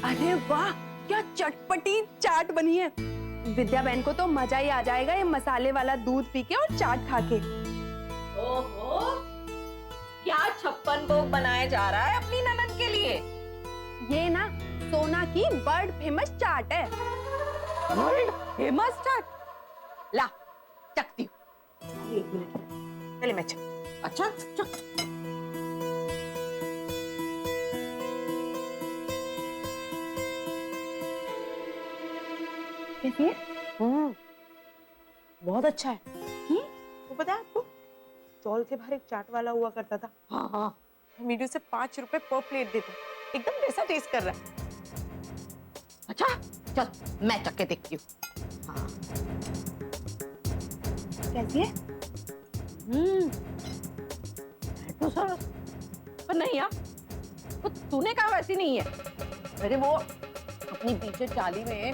अरे वाह, क्या चटपटी चाट बनी है। विद्या बहन को तो मजा ही आ जाएगा ये मसाले वाला दूध पी के और चाट खा के। ओहो, क्या 56 भोग बनाया जा रहा है अपनी ननद के लिए? ये ना सोना की वर्ल्ड फेमस चाट है। वर्ल्ड फेमस चाट? ला चखती हूँ। 1 मिनट पहले मैं चख। अच्छा चख। कैसी है? बहुत अच्छा है। तो पता है आपको, स्टॉल के बाहर एक चाट वाला हुआ करता था। हाँ हाँ, वीडियो से 5 रुपए पर प्लेट देता, एकदम वैसा टेस्ट कर रहा है। अच्छा चल मैं चख के देखती हूँ। हाँ कैसी है? है तो सर, पर नहीं यार, वो तूने कहा वैसी नहीं है। अरे वो अपनी पीछे चाली में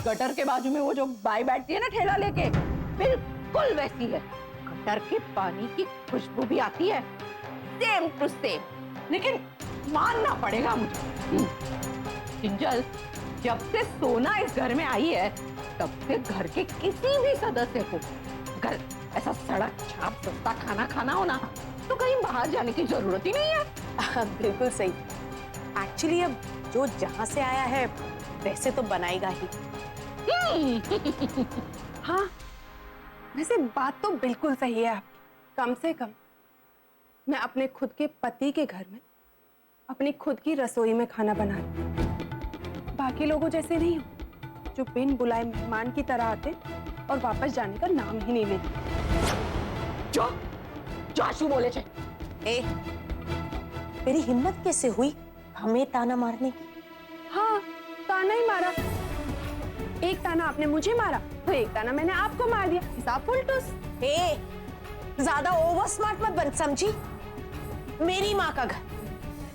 गटर के बाजू में वो जो बाई बैठती है ना ठेला लेके, बिल्कुल वैसी है। गटर के पानी की खुशबू भी आती है, सेम टू सेम। लेकिन मानना पड़ेगा मुझे, किंजल, जब से सोना इस घर में आई है तब से घर के किसी भी सदस्य को अगर ऐसा सड़क छाप सस्ता खाना खाना हो ना तो कहीं बाहर जाने की जरूरत ही नहीं है। बिल्कुल सही। एक्चुअली अब जो जहां से आया है वैसे तो बनाएगा ही। हाँ, वैसे बात तो बिल्कुल सही है आपकी। कम से कम मैं अपने खुद के पति के घर में अपनी खुद की रसोई में खाना बना रही हूं। बाकी लोगों जैसे नहीं हूं जो बिन बुलाए मेहमान की तरह आते और वापस जाने का नाम ही नहीं लेते। जो जाशु बोले थे। ए, तेरी हिम्मत कैसे हुई हमें ताना मारने की? हाँ, ताना ही मारा। एक ताना आपने मुझे मारा तो एक ताना मैंने आपको मार दिया। हिसाब फुलटूस। ए, ज्यादा ओवर स्मार्ट मत बन, समझी? मेरी माँ का घर,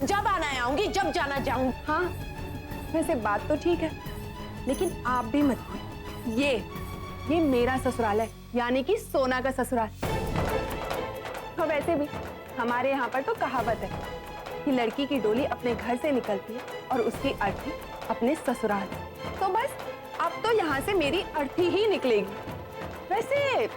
जब आना है आऊंगी, जब जाना जाऊंगी। हाँ, वैसे बात तो ठीक है, लेकिन आप भी मत भूलिए, ये मेरा ससुराल है, यानी कि सोना का ससुराल। तो वैसे भी हमारे यहाँ पर तो कहावत है कि लड़की की डोली अपने घर से निकलती है और उसकी अर्थी अपने ससुराल। तो बस अब तो यहाँ से मेरी अर्थी ही निकलेगी। वैसे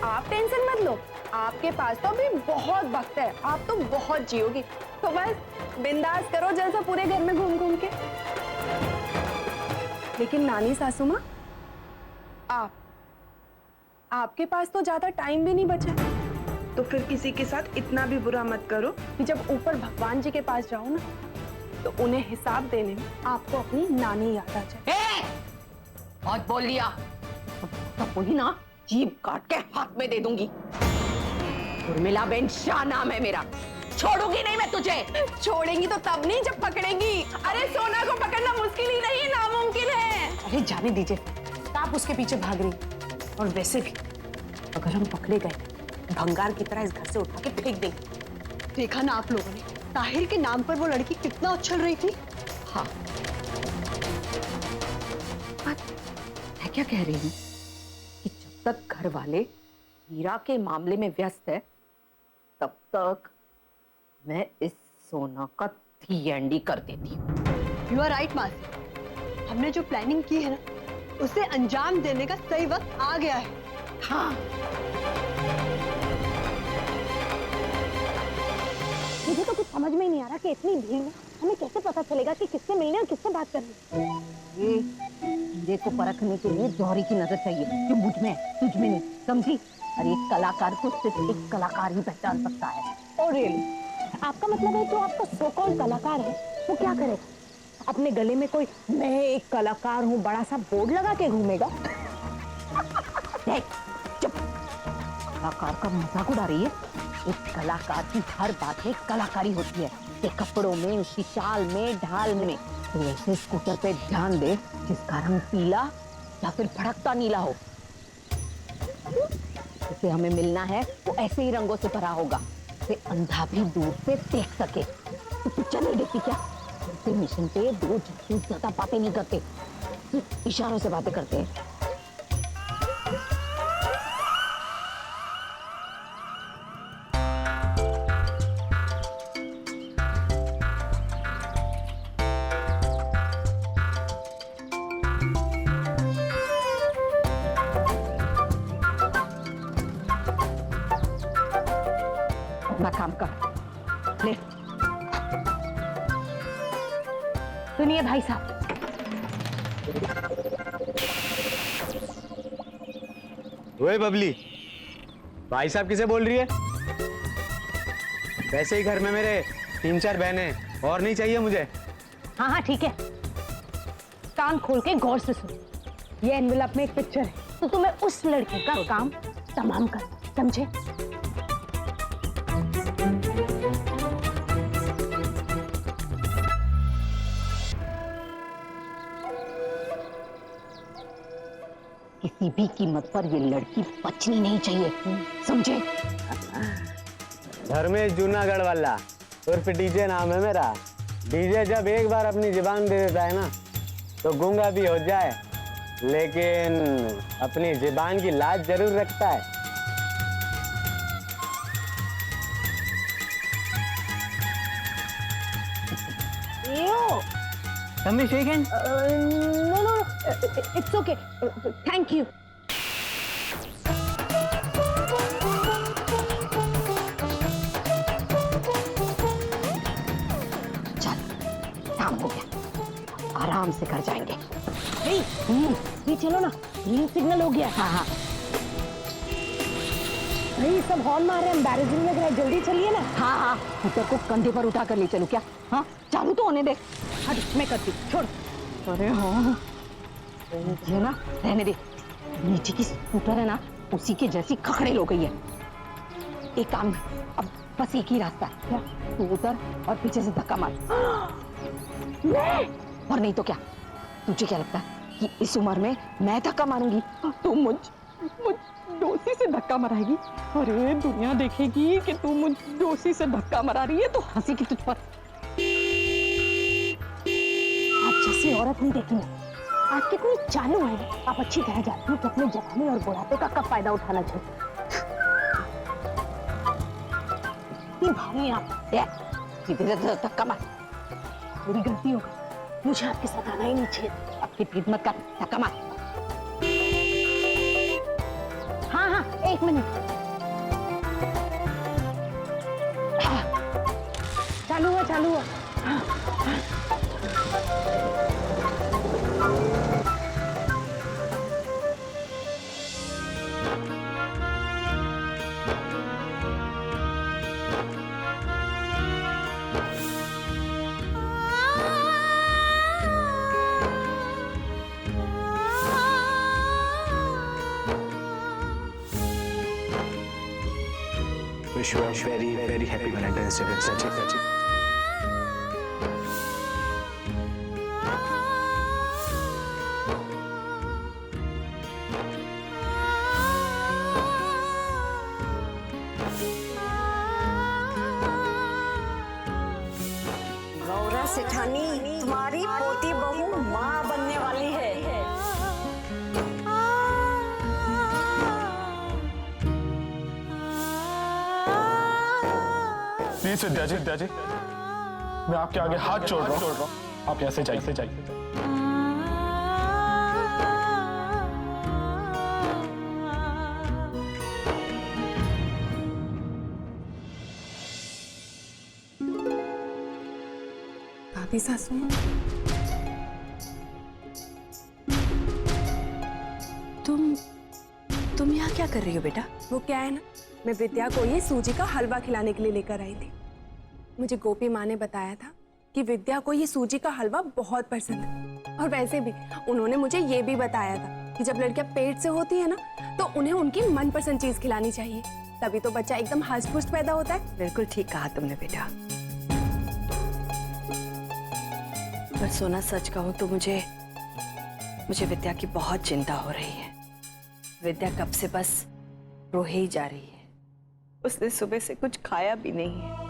आप टेंशन मत लो, आपके पास तो अभी बहुत वक्त है, आप तो बहुत जियोगी। तो बस बिंदास करो जलसा पूरे घर में घूम घूम के। लेकिन नानी सासू माँ, आपके पास तो ज्यादा टाइम भी नहीं बचा, तो फिर किसी के साथ इतना भी बुरा मत करो कि जब ऊपर भगवान जी के पास जाओ ना तो उन्हें हिसाब देने में आपको अपनी नानी याद आ जाए। बहुत बोल लिया, तब वही ना जीभ काट के हाथ में दे दूंगी। उर्मिला बेन शाह नाम है मेरा, छोड़ूंगी नहीं मैं तुझे। छोड़ेंगी तो तब नहीं जब पकड़ेंगी। अरे सोना को पकड़ना मुश्किल ही नहीं, नामुमकिन है। अरे जाने दीजिए, आप उसके पीछे भाग रही। और वैसे भी अगर हम पकड़े गए, भंगार की तरह इस घर से उठा के फेंक देंगे। देखा ना आप लोगों ने, ताहिर के नाम पर वो लड़की कितना उछल रही थी। हाँ, मैं क्या कह रही हूँ कि जब तक घर वाले हीरा के मामले में व्यस्त है तब तक मैं इस सोना का थी कर देती हूँ। यू आर राइट मासी, हमने जो प्लानिंग की है ना उसे अंजाम देने का सही वक्त आ गया है। हाँ, मुझे तो कुछ समझ में ही नहीं आ रहा कि इतनी भीड़ में हमें कैसे पता चलेगा कि किससे मिलने और किससे बात करनी है। ये हीरे को परखने के लिए जौहरी की नजर चाहिए जो मुझ में तुझ में नहीं, समझी? और एक कलाकार को सिर्फ एक कलाकार ही पहचान सकता है। और रियली, आपका मतलब है जो आपका सो कॉल्ड कलाकार है वो क्या करेगा? अपने गले में कोई मैं एक कलाकार हूँ बड़ा सा बोर्ड लगा के घूमेगा? देख, चुप। कलाकार का मजाक उड़ा रही है। एक कलाकार की हर बात में कलाकारी होती है, उसके कपड़ों में, उसकी चाल में, ढाल में। तो ऐसे स्कूटर पे ध्यान दे जिसका रंग पीला या फिर भड़कता नीला हो। जिसे हमें मिलना है वो ऐसे ही रंगों से भरा होगा, उसे अंधा भी दूर से देख सके। तो पिक्चर नहीं देखती क्या? इस मिशन पे दो जासूस ज्यादा बातें नहीं करते, सिर्फ इशारों से बातें करते हैं। अपना काम कर ले। सुनिए भाई साहब, ओए बबली, भाई साहब किसे बोल रही है? वैसे ही घर में मेरे 3-4 बहनें और नहीं चाहिए मुझे। हाँ हाँ ठीक है, कान खोल के गौर से सुन। ये एनवेलप में एक पिक्चर है, तो तुम्हें उस लड़के का काम तमाम कर, समझे? किसी भी कीमत पर ये लड़की बचनी नहीं चाहिए, समझे? धर्मेश जूनागढ़ वाला उर्फ डीजे नाम है मेरा। डीजे जब एक बार अपनी जुबान दे देता है ना तो गूंगा भी हो जाए, लेकिन अपनी जुबान की लाज जरूर रखता है। Let me shake hand. No, it's okay. Thank you. चल, काम हो गया, आराम से घर जाएंगे। ये चलो ना, ग्रीन सिग्नल हो गया। हाँ हाँ, भाई सब हॉर्न मार रहे हैं, एम्बैरेसिंग लग रहा है, जल्दी चलिए ना। हाँ हाँ, पुत्र को कंधे पर उठा कर ले चलूं क्या? हाँ, चालू तो होने दे। हट, मैं करती हूँ, छोड़। अरे हाँ, ये ना रहने दे। नीचे की स्कूटर है ना, उसी के जैसी खखड़ेल हो गई है। एक काम, अब बस एक ही रास्ता है, क्या? तू उतर और पीछे से धक्का मार। और नहीं तो क्या? तुझे क्या लगता है कि इस उम्र में मैं धक्का मारूंगी? तू मुझ डोसी से धक्का मराएगी? अरे दुनिया देखेगी कि तू मुझ डोसी से धक्का मरा रही है तो हंसेगी तुझ पर। आप जैसी औरत नहीं देखेंगे, आप कितनी चालू है। आप अच्छी तरह जानती हैं कि अपने जवानी और बुढ़ापे का कब फायदा उठाना चाहिए। ये भाई आप सीधे धक्का मार। मेरी गलती हो गई, मुझे आपके साथ आना ही नहीं चाहिए। आपकी पीठ मत कर, धक्का मार। हाँ हाँ, एक मिनट। चालू हुआ, चालू हुआ। Wish you a very, very happy Valentine's Day, Sachi. Gaura सेठानी, तुम्हारी पोती बहू माँ बनने वाली है। प्लीज विद्या जी, मैं आपके आगे हाथ जोड़ रहा हूँ, आप ऐसे जाइए। दादी सासू, तुम यहाँ क्या कर रही हो बेटा? वो क्या है ना, मैं विद्या को ये सूजी का हलवा खिलाने के लिए लेकर आई थी। मुझे गोपी माँ ने बताया था कि विद्या को ये सूजी का हलवा बहुत पसंद है, और वैसे भी उन्होंने मुझे ये भी बताया था कि जब लड़कियां पेट से होती है ना तो उन्हें उनकी मनपसंद चीज खिलानी चाहिए, तभी तो बच्चा एकदम हष्ट पुष्ट पैदा होता है। बिल्कुल ठीक कहा तुमने बेटा। पर सोना सच कहूं तो मुझे विद्या की बहुत चिंता हो रही है। विद्या कब से बस रोए ही जा रही है, उसने सुबह से कुछ खाया भी नहीं है।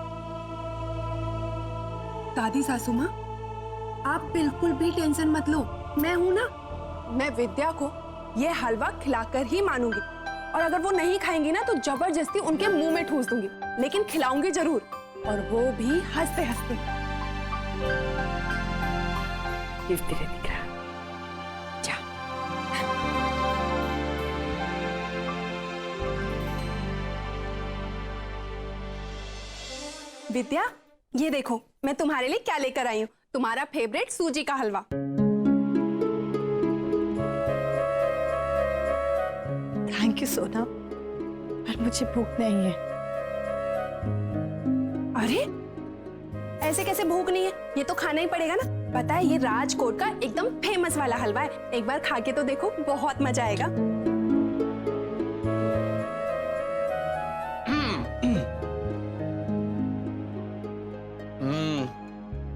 दादी सासू माँ, आप बिल्कुल भी टेंशन मत लो, मैं हूं ना। मैं विद्या को ये हलवा खिलाकर ही मानूंगी, और अगर वो नहीं खाएंगी ना तो जबरदस्ती उनके मुंह में ठूस दूंगी, लेकिन खिलाऊंगी जरूर, और वो भी हंसते हंसते। गिफ्ट दे दिख रहा, जा। विद्या, ये देखो मैं तुम्हारे लिए क्या लेकर आई हूँ, तुम्हारा फेवरेट सूजी का हलवा। थैंक यू सोना, पर मुझे भूख नहीं है। अरे ऐसे कैसे भूख नहीं है, ये तो खाना ही पड़ेगा ना। पता है ये राजकोट का एकदम फेमस वाला हलवा है, एक बार खा के तो देखो, बहुत मजा आएगा।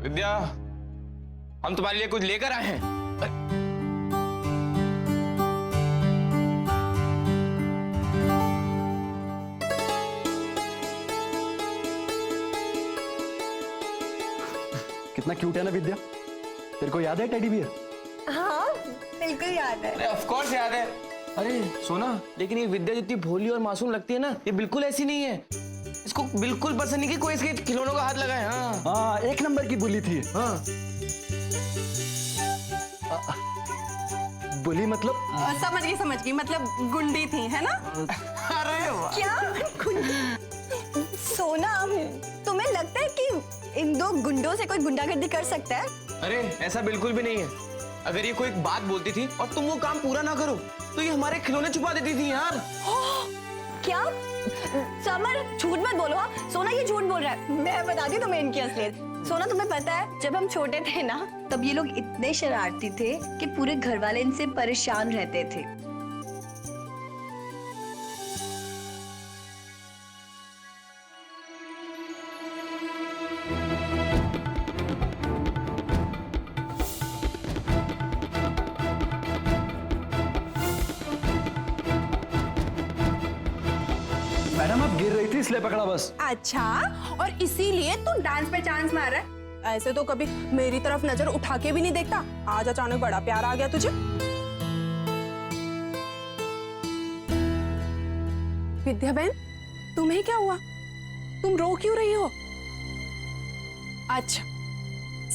विद्या, हम तुम्हारे लिए कुछ लेकर आए हैं। कितना क्यूट है ना विद्या, तेरे को याद है टेडी बियर? हाँ बिल्कुल याद है। अरे ऑफ कोर्स याद है। अरे सोना, लेकिन ये विद्या जितनी भोली और मासूम लगती है ना, ये बिल्कुल ऐसी नहीं है। इसको बिल्कुल पसंद नहीं कि कोई इसके खिलौनों का हाथ लगाए। हाँ, एक नंबर की बुली थी। हाँ। बुली मतलब? समझ गई, मतलब गुंडी थी, है ना? अरे वाह। क्या सोना, तुम्हें लगता है कि इन दो गुंडों से कोई गुंडागर्दी कर सकता है? अरे ऐसा बिल्कुल भी नहीं है। अगर ये कोई बात बोलती थी और तुम वो काम पूरा ना करो, तो ये हमारे खिलौने छुपा देती थी यार। क्या? समर झूठ मत बोलो। हाँ सोना, ये झूठ बोल रहा है। मैं बताती हूँ तुम्हें इनकी असलियत। सोना, तुम्हें पता है जब हम छोटे थे ना, तब ये लोग इतने शरारती थे कि पूरे घर वाले इनसे परेशान रहते थे। मैडम आप गिर रही थी इसलिए पकड़ा बस। अच्छा, और इसीलिए तू डांस पे चांस मार रहा है? ऐसे तो कभी मेरी तरफ नजर उठा के भी नहीं देखता, आज अचानक बड़ा प्यार आ गया तुझे। विद्या बहन, तुम्हें क्या हुआ? तुम रो क्यों रही हो? अच्छा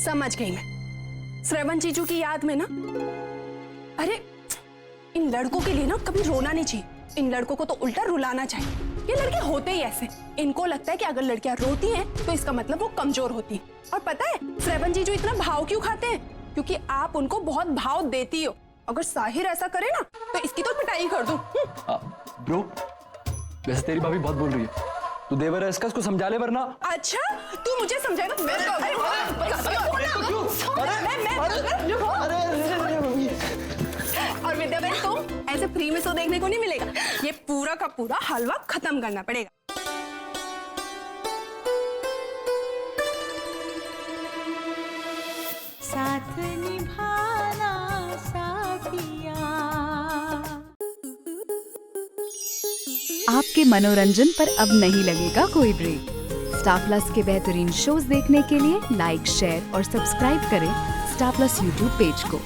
समझ गई मैं, श्रवण जीजू की याद में ना। अरे इन लड़कों के लिए ना कभी रोना नहीं चाहिए, इन लड़कों को तो उल्टा रुलाना चाहिए। ये लड़के होते ही ऐसे, इनको लगता है कि अगर लड़कियां रोती हैं तो इसका मतलब वो कमजोर होती हैं। और पता है श्रवण जीजू इतना भाव क्यों खाते हैं? क्योंकि आप उनको बहुत भाव देती हो। अगर साहिर ऐसा करे ना तो इसकी तो पिटाई कर दूं। ब्रो, वैसे तेरी भाभी बहुत बोल रही है, तू देवर है इसका, उसको समझा ले वरना। अच्छा तू मुझे समझाएगा? और विद्या बहन, तुम ऐसे फ्री में शो देखने को नहीं मिलेगा, ये पूरा का पूरा हलवा खत्म करना पड़ेगा। साथ निभाना साथिया। आपके मनोरंजन पर अब नहीं लगेगा कोई ब्रेक। स्टार प्लस के बेहतरीन शोज देखने के लिए लाइक, शेयर और सब्सक्राइब करें स्टार प्लस यूट्यूब पेज को।